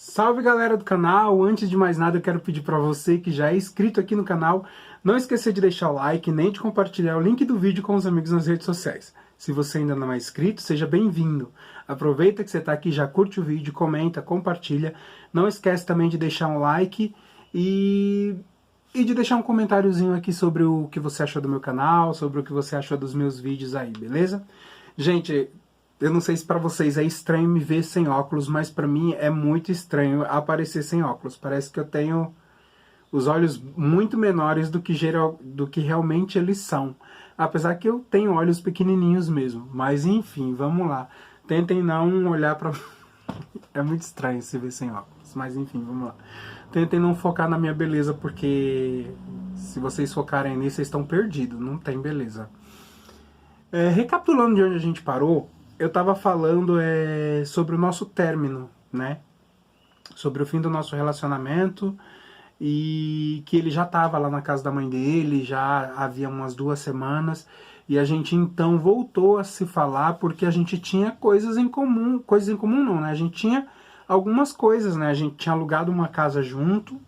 Salve galera do canal, antes de mais nada eu quero pedir para você que já é inscrito aqui no canal, não esquecer de deixar o like, nem de compartilhar o link do vídeo com os amigos nas redes sociais. Se você ainda não é inscrito, seja bem-vindo. Aproveita que você está aqui, já curte o vídeo, comenta, compartilha. Não esquece também de deixar um like e de deixar um comentáriozinho aqui sobre o que você achou do meu canal, sobre o que você achou dos meus vídeos aí, beleza? Gente, eu não sei se pra vocês é estranho me ver sem óculos, mas pra mim é muito estranho aparecer sem óculos. Parece que eu tenho os olhos muito menores do que realmente eles são. Apesar que eu tenho olhos pequenininhos mesmo. Mas enfim, vamos lá. Tentem não olhar pra... É muito estranho se ver sem óculos, mas enfim, vamos lá. Tentem não focar na minha beleza, porque se vocês focarem nisso, vocês estão perdidos. Não tem beleza. Recapitulando de onde a gente parou, eu estava falando sobre o nosso término, né? Sobre o fim do nosso relacionamento e que ele já estava lá na casa da mãe dele, já havia umas 2 semanas, e a gente então voltou a se falar porque a gente tinha coisas em comum não, né? A gente tinha algumas coisas, né? A gente tinha alugado uma casa junto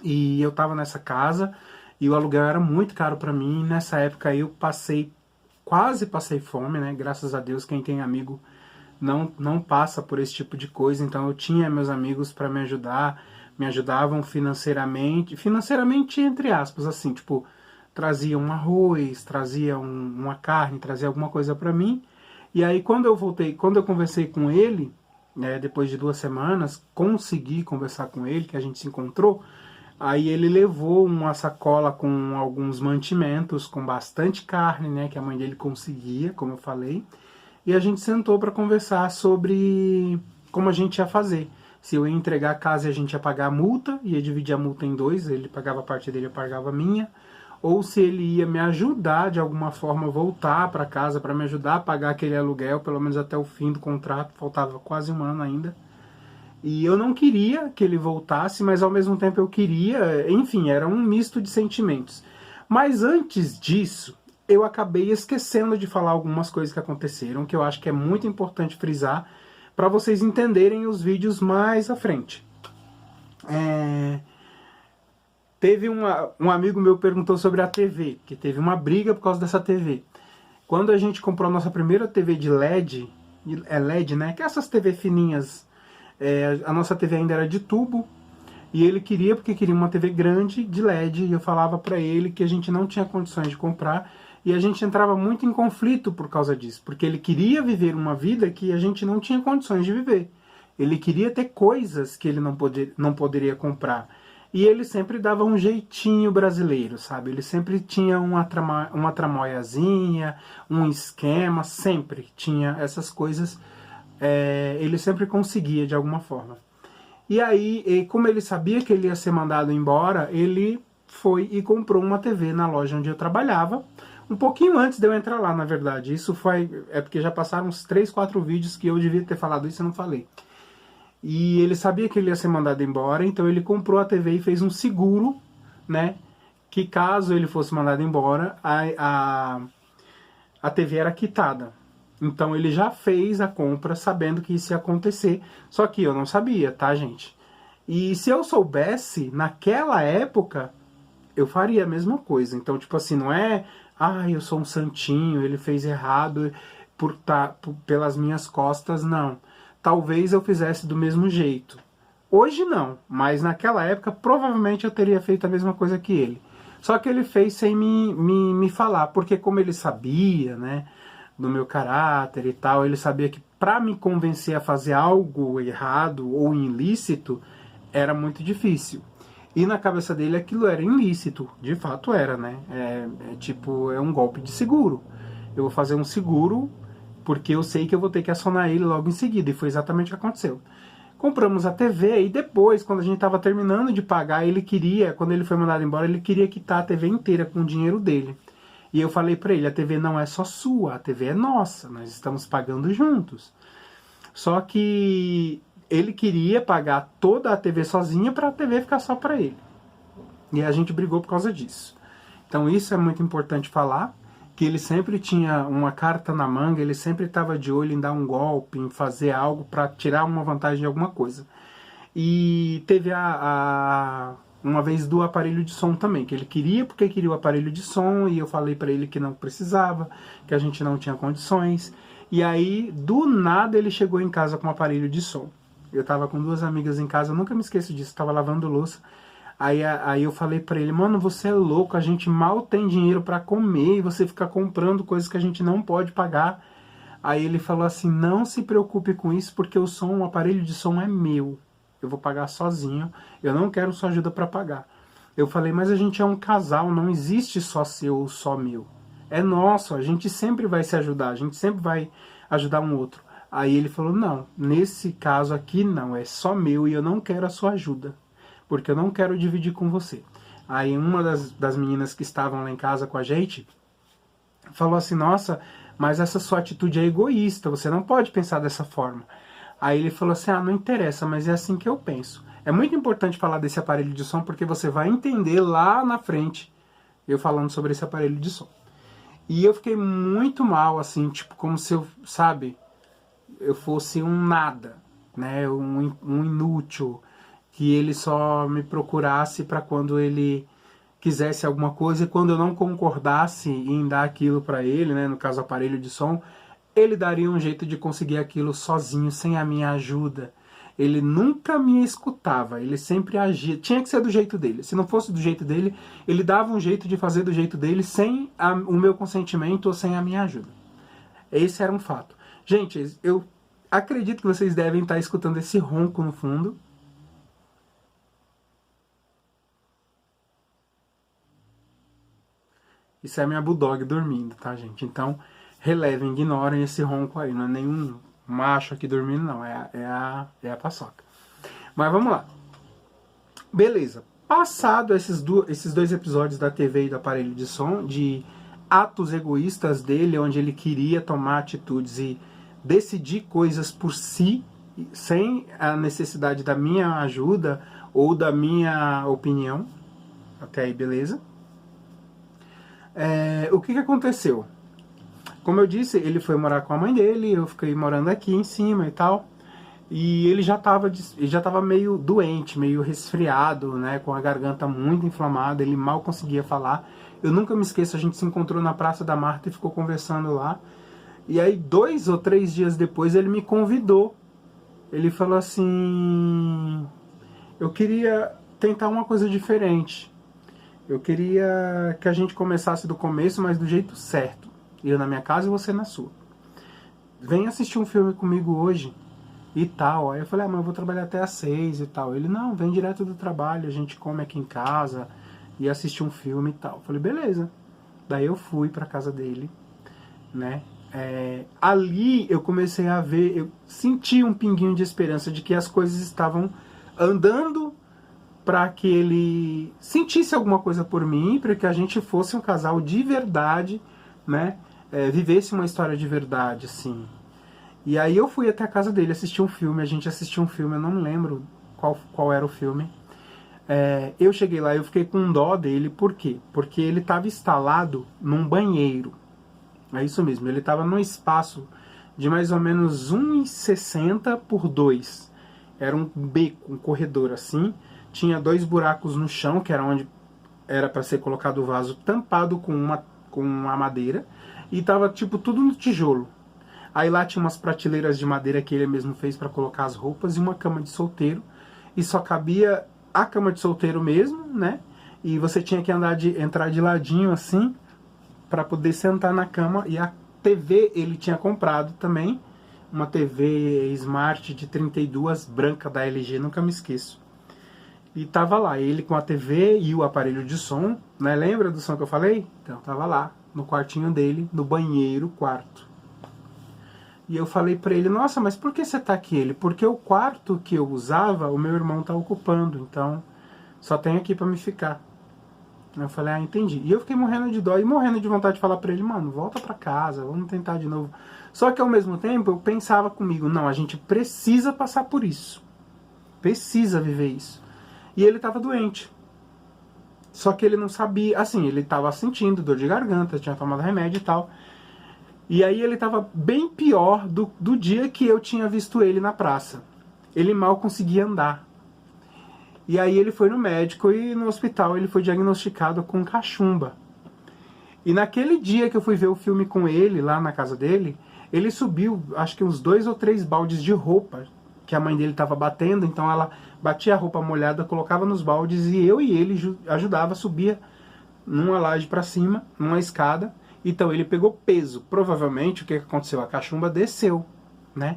e eu estava nessa casa e o aluguel era muito caro para mim. Nessa época eu quase passei fome, né? Graças a Deus, quem tem amigo não passa por esse tipo de coisa. Então eu tinha meus amigos para me ajudar, me ajudavam financeiramente entre aspas, assim, tipo, trazia um arroz, trazia uma carne, trazia alguma coisa para mim. E aí quando eu conversei com ele, depois de 2 semanas, consegui conversar com ele, que a gente se encontrou. Aí ele levou uma sacola com alguns mantimentos, com bastante carne, né, que a mãe dele conseguia, como eu falei. E a gente sentou para conversar sobre como a gente ia fazer. Se eu ia entregar a casa e a gente ia pagar a multa, ia dividir a multa em 2, ele pagava a parte dele, eu pagava a minha. Ou se ele ia me ajudar de alguma forma a voltar para casa para me ajudar a pagar aquele aluguel, pelo menos até o fim do contrato, faltava quase 1 ano ainda. E eu não queria que ele voltasse, mas ao mesmo tempo eu queria, enfim, era um misto de sentimentos. Mas antes disso, eu acabei esquecendo de falar algumas coisas que aconteceram, que eu acho que é muito importante frisar, para vocês entenderem os vídeos mais à frente. Teve um amigo meu perguntou sobre a TV, que teve uma briga por causa dessa TV. Quando a gente comprou a nossa primeira TV de LED, LED, né, que é essas TV fininhas, a nossa TV ainda era de tubo, e ele queria, porque queria uma TV grande de LED, e eu falava pra ele que a gente não tinha condições de comprar, e a gente entrava muito em conflito por causa disso, porque ele queria viver uma vida que a gente não tinha condições de viver. Ele queria ter coisas que ele não poderia comprar. E ele sempre dava um jeitinho brasileiro, sabe? Ele sempre tinha uma tramóiazinha, um esquema, sempre tinha essas coisas. Ele sempre conseguia de alguma forma. E aí, como ele sabia que ele ia ser mandado embora, ele foi e comprou uma TV na loja onde eu trabalhava, um pouquinho antes de eu entrar lá, na verdade. Isso porque já passaram uns 3, 4 vídeos que eu devia ter falado isso e não falei. E ele sabia que ele ia ser mandado embora, então ele comprou a TV e fez um seguro, né, que caso ele fosse mandado embora, a TV era quitada. Então ele já fez a compra sabendo que isso ia acontecer, só que eu não sabia, tá, gente? E se eu soubesse, naquela época, eu faria a mesma coisa. Então, tipo assim, não é, eu sou um santinho, ele fez errado pelas minhas costas, não. Talvez eu fizesse do mesmo jeito. Hoje não, mas naquela época provavelmente eu teria feito a mesma coisa que ele. Só que ele fez sem me falar, porque como ele sabia, né, do meu caráter e tal, ele sabia que para me convencer a fazer algo errado ou ilícito era muito difícil. E na cabeça dele aquilo era ilícito, de fato era, né? É um golpe de seguro. Eu vou fazer um seguro porque eu sei que eu vou ter que acionar ele logo em seguida, e foi exatamente o que aconteceu. Compramos a TV e depois, quando a gente estava terminando de pagar, quando ele foi mandado embora, ele queria quitar a TV inteira com o dinheiro dele. E eu falei pra ele, a TV não é só sua, a TV é nossa, nós estamos pagando juntos. Só que ele queria pagar toda a TV sozinha para a TV ficar só para ele. E a gente brigou por causa disso. Então isso é muito importante falar. que ele sempre tinha uma carta na manga, ele sempre estava de olho em dar um golpe, em fazer algo para tirar uma vantagem de alguma coisa. E teve uma vez do aparelho de som também, que ele queria porque queria o aparelho de som, e eu falei para ele que não precisava, que a gente não tinha condições. E aí, do nada, ele chegou em casa com o aparelho de som. Eu tava com 2 amigas em casa, eu nunca me esqueço disso, tava lavando louça. Aí eu falei pra ele, mano, você é louco, a gente mal tem dinheiro pra comer e você fica comprando coisas que a gente não pode pagar. Aí ele falou assim, não se preocupe com isso, porque o aparelho de som é meu. Eu vou pagar sozinho, eu não quero sua ajuda pra pagar. Eu falei, mas a gente é um casal, não existe só seu ou só meu. É nosso, a gente sempre vai se ajudar, a gente sempre vai ajudar um outro. Aí ele falou, não, nesse caso aqui não, é só meu e eu não quero a sua ajuda, porque eu não quero dividir com você. Aí uma das meninas que estavam lá em casa com a gente falou assim, nossa, mas essa sua atitude é egoísta, você não pode pensar dessa forma. Aí ele falou assim, não interessa, mas é assim que eu penso. É muito importante falar desse aparelho de som, porque você vai entender lá na frente eu falando sobre esse aparelho de som. E eu fiquei muito mal, assim, tipo, como se eu, sabe, eu fosse um nada, né, um inútil, que ele só me procurasse para quando ele quisesse alguma coisa, e quando eu não concordasse em dar aquilo para ele, né, no caso aparelho de som, ele daria um jeito de conseguir aquilo sozinho, sem a minha ajuda. Ele nunca me escutava, ele sempre agia, tinha que ser do jeito dele. Se não fosse do jeito dele, ele dava um jeito de fazer do jeito dele, sem o meu consentimento ou sem a minha ajuda. Esse era um fato. Gente, eu acredito que vocês devem estar escutando esse ronco no fundo. Isso é a minha bulldog dormindo, tá, gente? Então, relevem, ignorem esse ronco aí. Não é nenhum macho aqui dormindo, não. É a paçoca. Mas vamos lá. Beleza. Passado esses 2 episódios da TV e do aparelho de som, de atos egoístas dele, onde ele queria tomar atitudes e decidir coisas por si, sem a necessidade da minha ajuda ou da minha opinião. Até aí, beleza? O que aconteceu? Como eu disse, ele foi morar com a mãe dele, eu fiquei morando aqui em cima e tal. E ele já estava meio doente, meio resfriado, né, com a garganta muito inflamada, ele mal conseguia falar. Eu nunca me esqueço, a gente se encontrou na Praça da Marta e ficou conversando lá. E aí 2 ou 3 dias depois ele me convidou. Ele falou assim, eu queria tentar uma coisa diferente. Eu queria que a gente começasse do começo, mas do jeito certo. Eu na minha casa e você na sua. Vem assistir um filme comigo hoje e tal. Aí eu falei, mas eu vou trabalhar até às 6 e tal. Ele, não, vem direto do trabalho, a gente come aqui em casa e assiste um filme e tal. Eu falei, beleza. Daí eu fui pra casa dele, né? Ali eu comecei a ver, eu senti um pinguinho de esperança de que as coisas estavam andando para que ele sentisse alguma coisa por mim, para que a gente fosse um casal de verdade, né? Vivesse uma história de verdade, assim. E aí eu fui até a casa dele assistir um filme, a gente assistiu um filme, eu não lembro qual era o filme. Eu cheguei lá e eu fiquei com dó dele, por quê? Porque ele estava instalado num banheiro. É isso mesmo, ele estava num espaço de mais ou menos 1,60 por 2. Era um beco, um corredor assim. Tinha 2 buracos no chão, que era onde era para ser colocado o vaso, tampado com uma madeira. E tava tipo tudo no tijolo. Aí lá tinha umas prateleiras de madeira que ele mesmo fez para colocar as roupas e uma cama de solteiro. E só cabia a cama de solteiro mesmo, né? E você tinha que entrar de ladinho assim, para poder sentar na cama. E a TV ele tinha comprado também, uma TV Smart de 32, branca da LG, nunca me esqueço. E tava lá, ele com a TV e o aparelho de som, né? Lembra do som que eu falei? Então tava lá, no quartinho dele, no banheiro, quarto. E eu falei pra ele, nossa, mas por que você tá aqui? Ele, porque o quarto que eu usava, o meu irmão tá ocupando, então só tem aqui pra me ficar. Eu falei, entendi. E eu fiquei morrendo de dó e morrendo de vontade de falar pra ele, mano, volta pra casa, vamos tentar de novo. Só que ao mesmo tempo eu pensava comigo, não, a gente precisa passar por isso. Precisa viver isso. E ele tava doente. Só que ele não sabia, assim, ele tava sentindo dor de garganta, tinha tomado remédio e tal. E aí ele tava bem pior do dia que eu tinha visto ele na praça. Ele mal conseguia andar. E aí ele foi no médico e no hospital ele foi diagnosticado com cachumba. E naquele dia que eu fui ver o filme com ele, lá na casa dele, ele subiu, acho que uns 2 ou 3 baldes de roupa que a mãe dele estava batendo, então ela batia a roupa molhada, colocava nos baldes e eu e ele ajudava, subia numa laje para cima, numa escada. Então ele pegou peso. Provavelmente o que aconteceu? A cachumba desceu, né?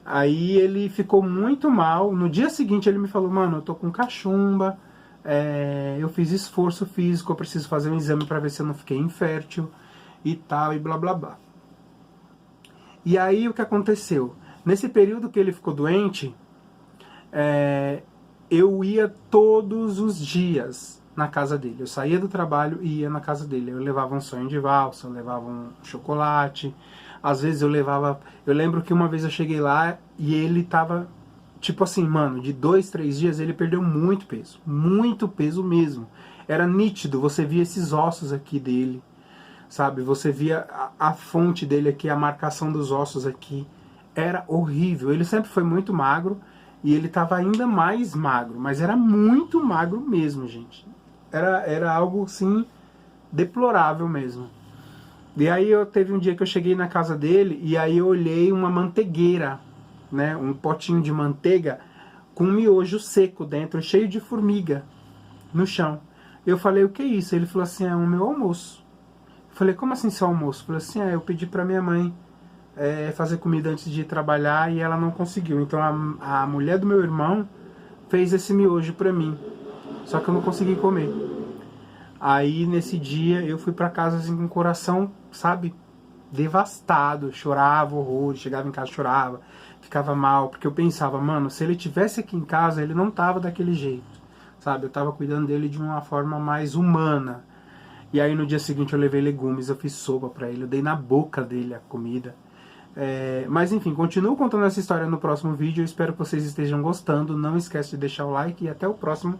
Aí ele ficou muito mal. No dia seguinte ele me falou, mano, eu tô com cachumba, eu fiz esforço físico, eu preciso fazer um exame para ver se eu não fiquei infértil e tal, e blá blá blá. E aí o que aconteceu? Nesse período que ele ficou doente, eu ia todos os dias na casa dele. Eu saía do trabalho e ia na casa dele. Eu levava um sonho de valsa, eu levava um chocolate. Às vezes eu levava... Eu lembro que uma vez eu cheguei lá e ele tava... Tipo assim, mano, de 2, 3 dias ele perdeu muito peso mesmo. Era nítido, você via esses ossos aqui dele, sabe? Você via a fonte dele aqui, a marcação dos ossos aqui. Era horrível. Ele sempre foi muito magro e ele estava ainda mais magro, mas era muito magro mesmo, gente. Era algo, assim, deplorável mesmo. E aí teve um dia que eu cheguei na casa dele e aí eu olhei uma mantegueira, né, um potinho de manteiga com um miojo seco dentro, cheio de formiga no chão. Eu falei, o que é isso? Ele falou assim, é o meu almoço. Eu falei, como assim seu almoço? Ele falou assim, eu pedi pra minha mãe fazer comida antes de ir trabalhar e ela não conseguiu. Então a mulher do meu irmão fez esse miojo pra mim, só que eu não consegui comer. Aí nesse dia eu fui pra casa assim com o coração, sabe, devastado, chorava horror, chegava em casa chorava, ficava mal, porque eu pensava, mano, se ele tivesse aqui em casa, ele não tava daquele jeito, sabe, eu tava cuidando dele de uma forma mais humana. E aí no dia seguinte eu levei legumes, eu fiz sopa pra ele, eu dei na boca dele a comida. Mas enfim, continuo contando essa história no próximo vídeo, eu espero que vocês estejam gostando, não esquece de deixar o like e até o próximo